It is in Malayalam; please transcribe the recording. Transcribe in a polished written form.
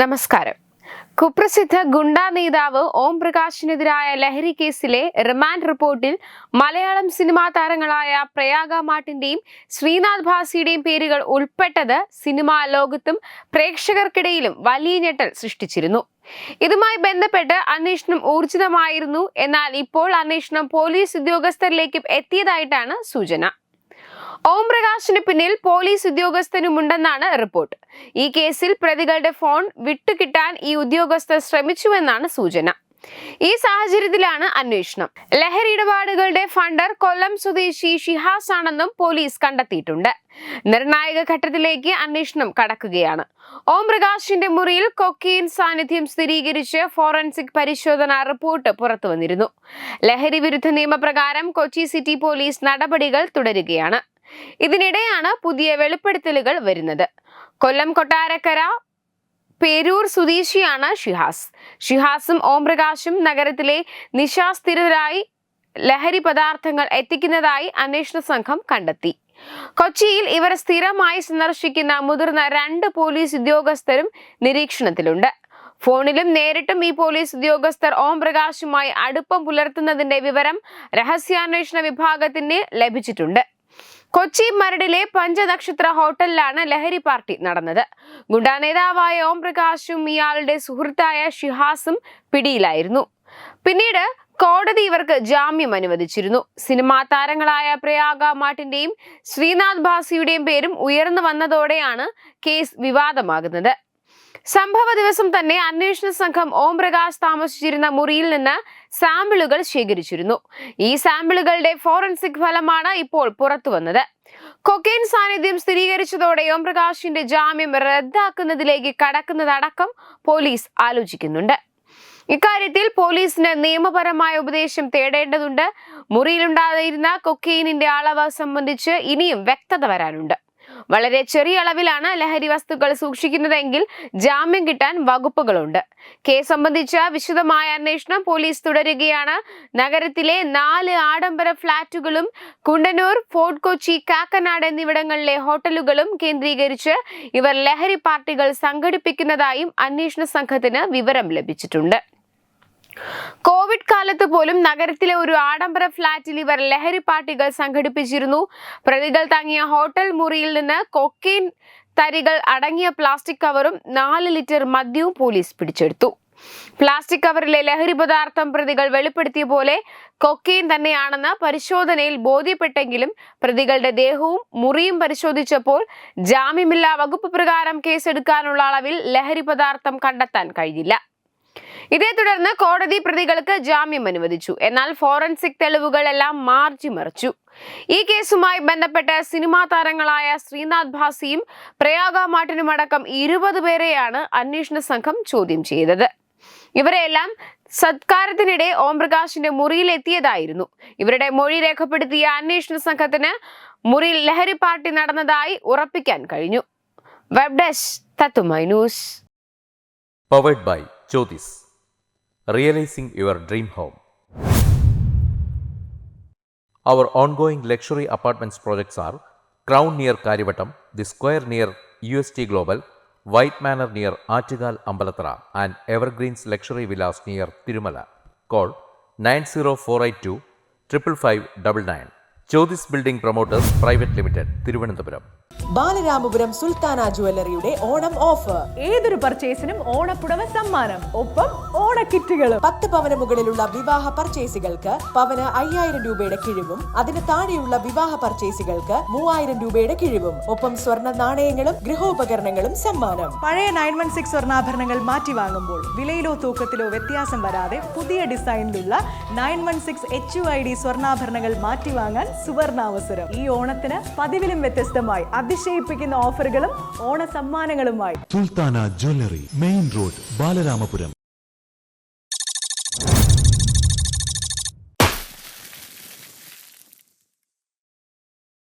നമസ്കാരം. കുപ്രസിദ്ധ ഗുണ്ടാ നേതാവ് ഓം പ്രകാശിനെതിരായ ലഹരി കേസിലെ റിമാൻഡ് റിപ്പോർട്ടിൽ മലയാളം സിനിമാ താരങ്ങളായ പ്രയാഗ മാർട്ടിന്റെയും ശ്രീനാഥ് ഭാസിയുടെയും പേരുകൾ ഉൾപ്പെട്ടത് സിനിമാ ലോകത്തും പ്രേക്ഷകർക്കിടയിലും വലിയ ഞെട്ടൽ സൃഷ്ടിച്ചിരുന്നു. ഇതുമായി ബന്ധപ്പെട്ട് അന്വേഷണം ഊർജിതമായിരുന്നു. എന്നാൽ ഇപ്പോൾ അന്വേഷണം പോലീസ് ഉദ്യോഗസ്ഥരിലേക്കും എത്തിയതായിട്ടാണ് സൂചന. ഓം പ്രകാശിന് പിന്നിൽ പോലീസ് ഉദ്യോഗസ്ഥനുമുണ്ടെന്നാണ് റിപ്പോർട്ട്. ഈ കേസിൽ പ്രതികളുടെ ഫോൺ വിട്ടുകിട്ടാൻ ഈ ഉദ്യോഗസ്ഥർ ശ്രമിച്ചുവെന്നാണ് സൂചന. ഈ സാഹചര്യത്തിലാണ് അന്വേഷണം. ലഹരി ഇടപാടുകളുടെ ഫണ്ടർ കൊല്ലം സ്വദേശി ഷിഹാസ് ആണെന്നും പോലീസ് കണ്ടെത്തിയിട്ടുണ്ട്. നിർണായക ഘട്ടത്തിലേക്ക് അന്വേഷണം കടക്കുകയാണ്. ഓം പ്രകാശിന്റെ മുറിയിൽ കൊക്കെയിൻ സാന്നിധ്യം സ്ഥിരീകരിച്ച് ഫോറൻസിക് പരിശോധനാ റിപ്പോർട്ട് പുറത്തുവന്നിരുന്നു. ലഹരി വിരുദ്ധ നിയമപ്രകാരം കൊച്ചി സിറ്റി പോലീസ് നടപടികൾ തുടരുകയാണ്. ഇതിനിടെയാണ് പുതിയ വെളിപ്പെടുത്തലുകൾ വരുന്നത്. കൊല്ലം കൊട്ടാരക്കര പേരൂർ സ്വദേശിയാണ് ഷിഹാസും ഓം പ്രകാശും നഗരത്തിലെ നിശാസ്ഥിതരായി ലഹരി പദാർത്ഥങ്ങൾ എത്തിക്കുന്നതായി അന്വേഷണ സംഘം കണ്ടെത്തി. കൊച്ചിയിൽ ഇവർ സ്ഥിരമായി സന്ദർശിക്കുന്ന മുതിർന്ന 2 പോലീസ് ഉദ്യോഗസ്ഥരും നിരീക്ഷണത്തിലുണ്ട്. ഫോണിലും നേരിട്ടും ഈ പോലീസ് ഉദ്യോഗസ്ഥർ ഓം പ്രകാശുമായി അടുപ്പം പുലർത്തുന്നതിന്റെ വിവരം രഹസ്യാന്വേഷണ വിഭാഗത്തിന് ലഭിച്ചിട്ടുണ്ട്. കൊച്ചി മരടിലെ പഞ്ചനക്ഷത്ര ഹോട്ടലിലാണ് ലഹരി പാർട്ടി നടന്നത്. ഗുണ്ടാ നേതാവായ ഓം പ്രകാശും ഇയാളുടെ സുഹൃത്തായ ഷിഹാസും പിടിയിലായിരുന്നു. പിന്നീട് കോടതി ഇവർക്ക് ജാമ്യം അനുവദിച്ചിരുന്നു. സിനിമാ താരങ്ങളായ പ്രയാഗ മാർട്ടിന്റെയും ശ്രീനാഥ് ഭാസിയുടെയും പേരും ഉയർന്നു വന്നതോടെയാണ് കേസ് വിവാദമാകുന്നത്. സംഭവ ദിവസം തന്നെ അന്വേഷണ സംഘം ഓം പ്രകാശ് താമസിച്ചിരുന്ന മുറിയിൽ നിന്ന് സാമ്പിളുകൾ ശേഖരിച്ചിരുന്നു. ഈ സാമ്പിളുകളുടെ ഫോറൻസിക് ഫലമാണ് ഇപ്പോൾ പുറത്തു വന്നത്. കൊക്കെയിൻ സാന്നിധ്യം സ്ഥിരീകരിച്ചതോടെ ഓം പ്രകാശിന്റെ ജാമ്യം റദ്ദാക്കുന്നതിലേക്ക് കടക്കുന്നതടക്കം പോലീസ് ആലോചിക്കുന്നുണ്ട്. ഇക്കാര്യത്തിൽ പോലീസിന് നിയമപരമായ ഉപദേശം തേടേണ്ടതുണ്ട്. മുറിയിലുണ്ടായിരുന്ന കൊക്കെയിനിന്റെ അളവ് സംബന്ധിച്ച് ഇനിയും വ്യക്തത വരാനുണ്ട്. വളരെ ചെറിയ അളവിലാണ് ലഹരി വസ്തുക്കൾ സൂക്ഷിക്കുന്നതെങ്കിൽ ജാമ്യം കിട്ടാൻ വകുപ്പുകളുണ്ട്. കേസ് സംബന്ധിച്ച വിശദമായ അന്വേഷണം പോലീസ് തുടരുകയാണ്. നഗരത്തിലെ 4 ആഡംബര ഫ്ളാറ്റുകളും കുണ്ടന്നൂർ, ഫോർട്ട് കൊച്ചി, കാക്കനാട് എന്നിവിടങ്ങളിലെ ഹോട്ടലുകളും കേന്ദ്രീകരിച്ച് ഇവർ ലഹരി പാർട്ടികൾ സംഘടിപ്പിക്കുന്നതായും അന്വേഷണ സംഘത്തിന് വിവരം ലഭിച്ചിട്ടുണ്ട്. കോവിഡ് കാലത്ത് പോലും നഗരത്തിലെ ഒരു ആഡംബര ഫ്ളാറ്റിൽ ഇവർ ലഹരി പാർട്ടികൾ സംഘടിപ്പിച്ചിരുന്നു. പ്രതികൾ തങ്ങിയ ഹോട്ടൽ മുറിയിൽ നിന്ന് കൊക്കെയിൻ തരികൾ അടങ്ങിയ പ്ലാസ്റ്റിക് കവറും 4 ലിറ്റർ മദ്യവും പോലീസ് പിടിച്ചെടുത്തു. പ്ലാസ്റ്റിക് കവറിലെ ലഹരി പദാർത്ഥം പ്രതികൾ വെളിപ്പെടുത്തിയ പോലെ കൊക്കെയിൻ തന്നെയാണെന്ന് പരിശോധനയിൽ ബോധ്യപ്പെട്ടെങ്കിലും പ്രതികളുടെ ദേഹവും മുറിയും പരിശോധിച്ചപ്പോൾ ജാമ്യമില്ലാ വകുപ്പ് പ്രകാരം കേസെടുക്കാനുള്ള അളവിൽ ലഹരി പദാർത്ഥം കണ്ടെത്താൻ കഴിഞ്ഞില്ല. ഇതേ തുടർന്ന് കോടതി പ്രതികൾക്ക് ജാമ്യം അനുവദിച്ചു. എന്നാൽ ഫോറൻസിക് തെളിവുകളെല്ലാം മാർജിമറിച്ചു. ഈ കേസുമായി ബന്ധപ്പെട്ട് സിനിമാ താരങ്ങളായ ശ്രീനാഥ് ഭാസിയും പ്രയാഗ മാർട്ടിനുമടക്കം 20 പേരെയാണ് അന്വേഷണ സംഘം ചോദ്യം ചെയ്തത്. ഇവരെല്ലാം സത്കാരത്തിനിടെ ഓം പ്രകാശിന്റെ മുറിയിലെത്തിയതായിരുന്നു. ഇവരുടെ മൊഴി രേഖപ്പെടുത്തിയ അന്വേഷണ സംഘത്തിന് മുറിയിൽ ലഹരി പാർട്ടി നടന്നതായി ഉറപ്പിക്കാൻ കഴിഞ്ഞു. വെബ് ഡെസ്ക് തത്തുമൈ news. Powered by Jyotis. Realizing your dream home. Our ongoing luxury apartments projects are Crown near Karivattam, The Square near UST Global, White Manor near Aattugal Ambalathara, and Evergreens Luxury Villas near Tirumala. Call 90482 55599. Jyotis Building Promoters Private Limited, Thiruvananthapuram. Balaramapuram Sultana ജ്വല്ലറിയുടെ ഓണം ഓഫർ. ഏതൊരു പർച്ചേസിനും ഓണപ്പുടവ സമ്മാനം, ഒപ്പം ഓണക്കിറ്റുകളും. 10 പവന് മുകളിലുള്ള വിവാഹ പർച്ചേസുകൾക്ക് പവന് 5000 രൂപയുടെ കിഴിവും, അതിന് താഴെയുള്ള വിവാഹ പർച്ചേസുകൾക്ക് 3000 രൂപയുടെ കിഴിവും, ഒപ്പം സ്വർണ്ണ നാണയങ്ങളും ഗൃഹോപകരണങ്ങളും സമ്മാനം. പഴയ 916 സ്വർണ്ണാഭരണങ്ങൾ മാറ്റി വാങ്ങുമ്പോൾ വിലയിലോ തൂക്കത്തിലോ വ്യത്യാസം വരാതെ പുതിയ ഡിസൈനിലുള്ള 916 HUID സ്വർണ്ണാഭരണങ്ങൾ മാറ്റി വാങ്ങാൻ സുവർണാവസരം. ഈ ഓണത്തിന് പതിവിലും വ്യത്യസ്തമായി അതിശയിപ്പിക്കുന്ന ഓഫറുകളും ഓണ സമ്മാനങ്ങളുമായി Sultana jewellery, main road, Balaramapuram.